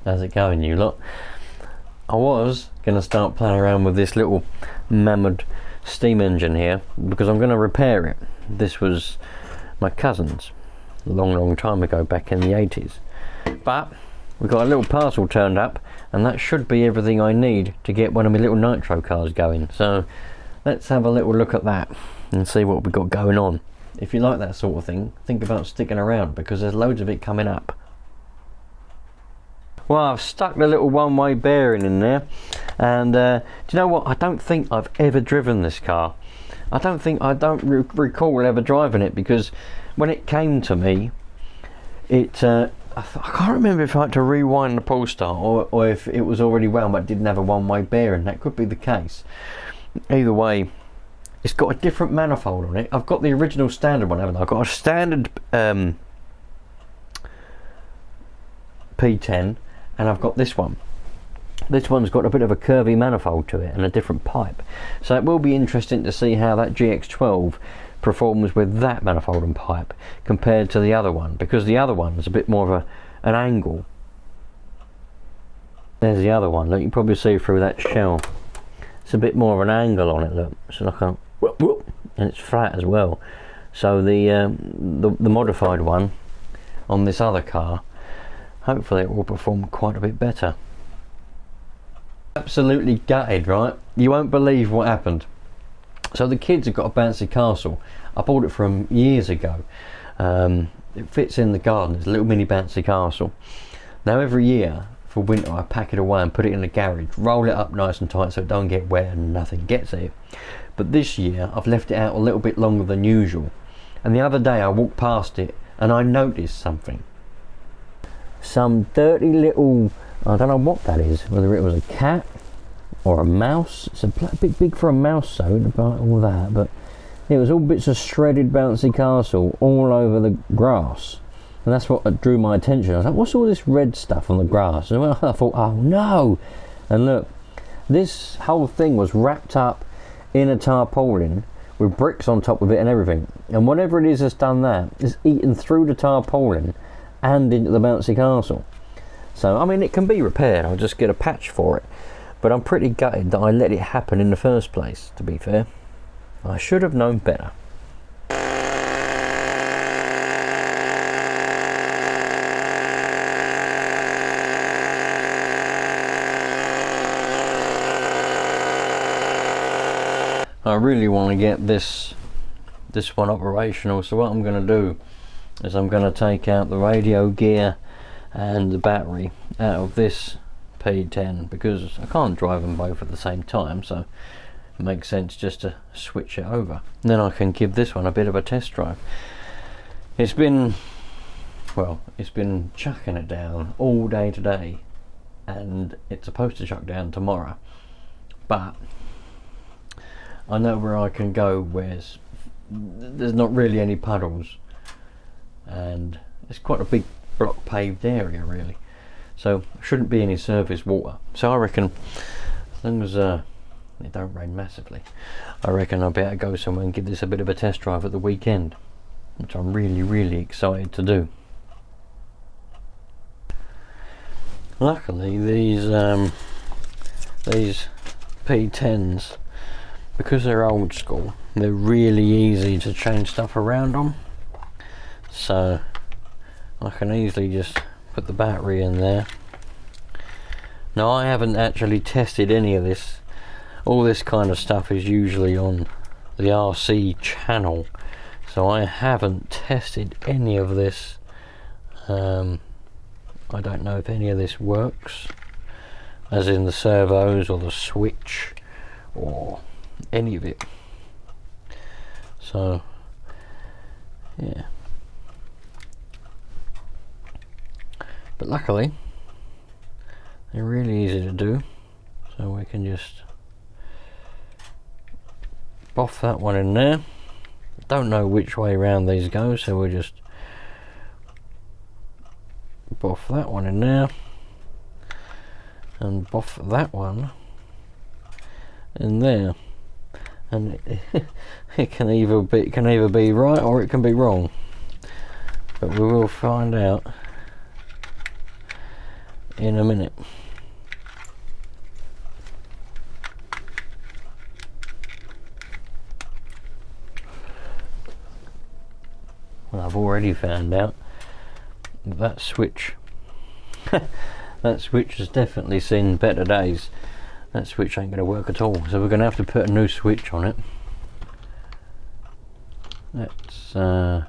How's it going, you lot? I was going to start playing around with this little mended steam engine here because I'm going to repair it. This was my cousin's a long time ago, back in the 80s. But we got a little parcel turned up, and that should be everything I need to get one of my little nitro cars going. So let's have a little look at that and see what we've got going on. If you like that sort of thing, think about sticking around because there's loads of it coming up. Well, I've stuck the little one-way bearing in there, and do you know what? I don't think I've ever driven this car. I don't recall ever driving it, because when it came to me, I can't remember if I had to rewind the pull start or if it was already wound but didn't have a one-way bearing. That could be the case. Either way, it's got a different manifold on it. I've got the original standard one, haven't I? I've got a standard P10, and I've got this one. This one's got a bit of a curvy manifold to it and a different pipe. So it will be interesting to see how that GX12 performs with that manifold and pipe compared to the other one, because the other one is a bit more of an angle. There's the other one. Look, you can probably see through that shell. It's a bit more of an angle on it. Look, it's like a whoop, whoop, and it's flat as well. So the modified one on this other car, hopefully it will perform quite a bit better. Absolutely gutted, right? You won't believe what happened. So the kids have got a bouncy castle. I bought it from years ago. It fits in the garden. It's a little mini bouncy castle. Now every year for winter I pack it away and put it in the garage, roll it up nice and tight so it don't get wet and nothing gets it. But this year I've left it out a little bit longer than usual, and the other day I walked past it and I noticed something. Some dirty little, I don't know what that is, whether it was a cat or a mouse. It's a bit big for a mouse, so about all that, but it was all bits of shredded bouncy castle all over the grass, and that's what drew my attention. I was like, what's all this red stuff on the grass? And I thought, oh no. And look, this whole thing was wrapped up in a tarpaulin with bricks on top of it and everything, and whatever it is that's done that is eaten through the tarpaulin and into the bouncy castle. So I mean, it can be repaired. I'll just get a patch for it. But I'm pretty gutted that I let it happen in the first place, to be fair. I should have known better. I really want to get this one operational, so what I'm going to do is I'm going to take out the radio gear and the battery out of this P10, because I can't drive them both at the same time, so it makes sense just to switch it over. And then I can give this one a bit of a test drive. It's been chucking it down all day today, and it's supposed to chuck down tomorrow, but I know where I can go where there's not really any puddles, and it's quite a big block paved area really. So shouldn't be any surface water. So I reckon, as long as it don't rain massively, I reckon I'll better go somewhere and give this a bit of a test drive at the weekend, which I'm really excited to do. Luckily these P10s, because they're old school, they're really easy to change stuff around on. So I can easily just put the battery in there. Now I haven't actually tested any of this. All this kind of stuff is usually on the RC channel, so I haven't tested any of this. I don't know if any of this works, as in the servos or the switch or any of it. So yeah, but luckily they're really easy to do, so we can just boff that one in there. Don't know which way around these go, so we'll just boff that one in there and boff that one in there, and it can either be right or it can be wrong, but we will find out. in a minute. Well, I've already found out that switch that switch has definitely seen better days. That switch ain't going to work at all, so we're going to have to put a new switch on it. Let's have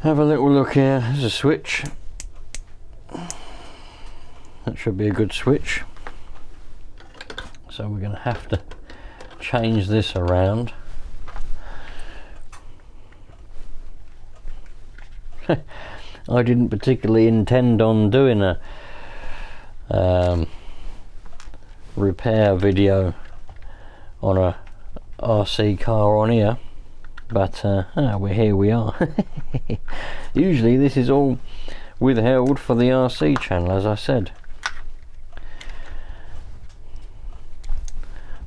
a little look here. There's a switch. That should be a good switch. So we're going to have to change this around. I didn't particularly intend on doing a repair video on a RC car on here, but here we are. Usually this is all withheld for the RC channel, as I said.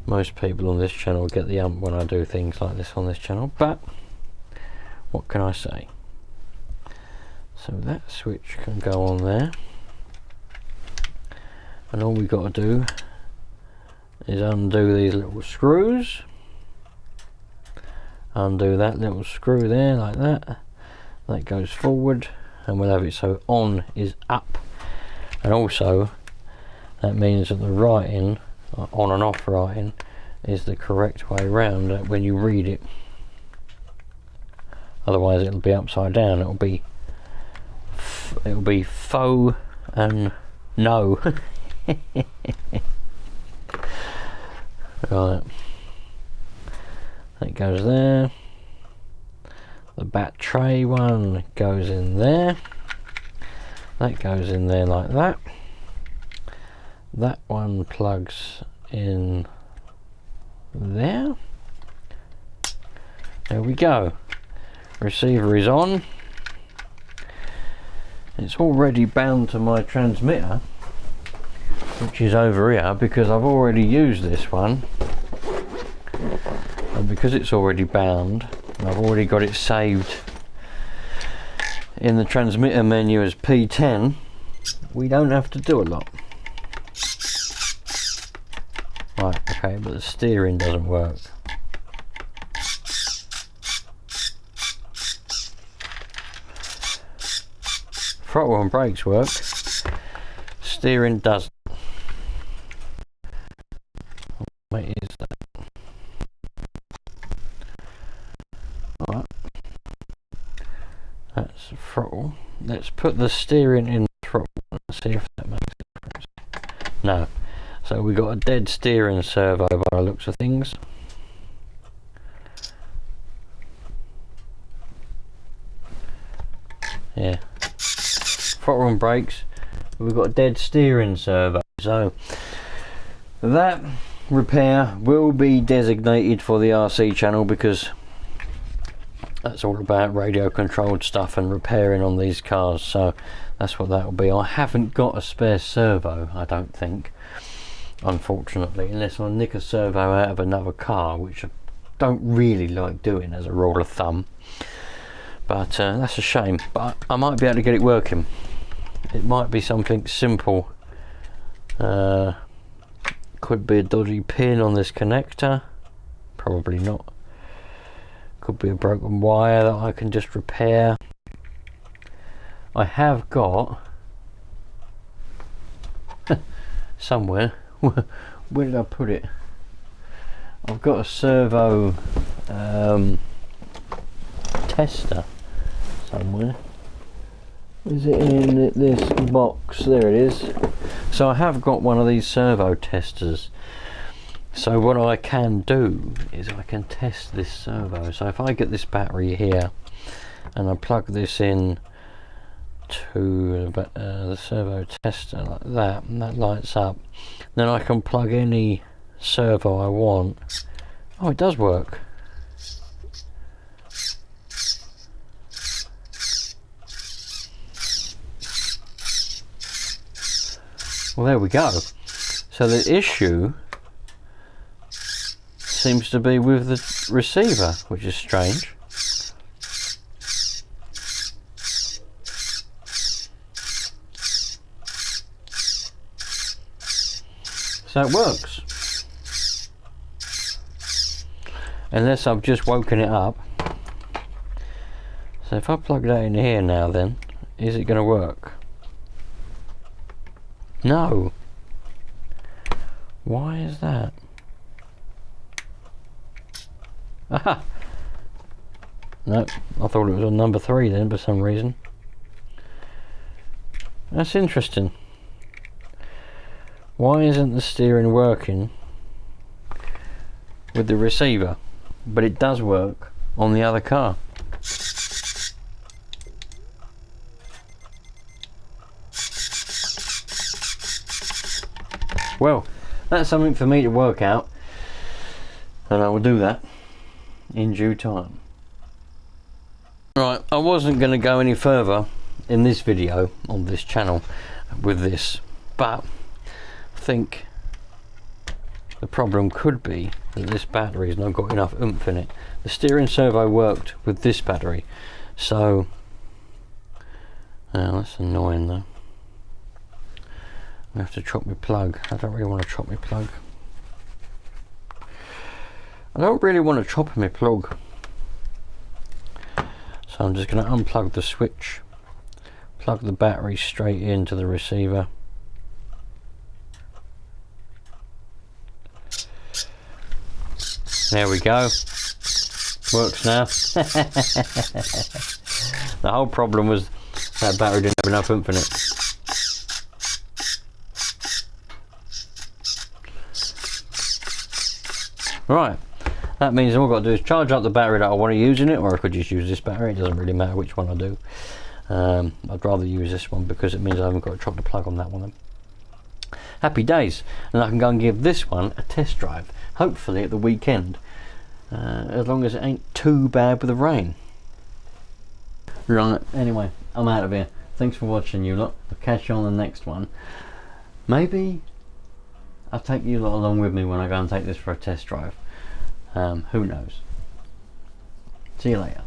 Most people on this channel get the ump when I do things like this on this channel, but what can I say? So that switch can go on there, and all we've got to do is undo these little screws, undo that little screw there like that. That goes forward, and we'll have it so on is up, and also that means that the writing, on and off writing, is the correct way round when you read it. Otherwise it'll be upside down. It'll be faux and no. Right, that goes there. The bat tray one goes in there. That goes in there like that. That one plugs in there. There we go. Receiver is on. It's already bound to my transmitter, which is over here, because I've already used this one, and because it's already bound, I've already got it saved in the transmitter menu as P10. We don't have to do a lot. Right, okay, but the steering doesn't work. Throttle and brakes work, steering doesn't. What is that? Alright, that's the throttle. Let's put the steering in the throttle and see if that makes a difference. No, so we got a dead steering servo by the looks of things. Yeah. Throttle and brakes, we've got a dead steering servo, so that repair will be designated for the RC channel, because that's all about radio controlled stuff and repairing on these cars, so that's what that will be. I haven't got a spare servo, I don't think, unfortunately, unless I nick a servo out of another car, which I don't really like doing as a rule of thumb, but that's a shame. But I might be able to get it working. It might be something simple. Could be a dodgy pin on this connector, probably not. Could be a broken wire that I can just repair. I have got somewhere, where did I put it? I've got a servo tester somewhere. Is it in this box? There it is. So I have got one of these servo testers. So what I can do is I can test this servo. So if I get this battery here and I plug this in to the servo tester like that, and that lights up, then I can plug any servo I want. Oh, it does work. Well, there we go. So the issue seems to be with the receiver, which is strange. So it works. Unless I've just woken it up. So if I plug that in here now, then is it going to work? No. Why is that? Aha! No, I thought it was on number 3 then for some reason. That's interesting. Why isn't the steering working with the receiver? But it does work on the other car. Well, that's something for me to work out, and I will do that in due time. Right, I wasn't going to go any further in this video on this channel with this, but I think the problem could be that this battery's not got enough oomph in it. The steering servo worked with this battery, so that's annoying though. I have to chop my plug. I don't really want to chop my plug. I don't really want to chop my plug. So I'm just going to unplug the switch, plug the battery straight into the receiver. There we go. Works now. The whole problem was that battery didn't have enough oomph in it. Right, that means all I've got to do is charge up the battery that I want to use in it, or I could just use this battery. It doesn't really matter which one I do. I'd rather use this one because it means I haven't got to chop the plug on that one. Happy days, and I can go and give this one a test drive, hopefully at the weekend, as long as it ain't too bad with the rain. Right, anyway, I'm out of here. Thanks for watching, you lot. I'll catch you on the next one. Maybe I'll take you lot along with me when I go and take this for a test drive. Who knows? See you later.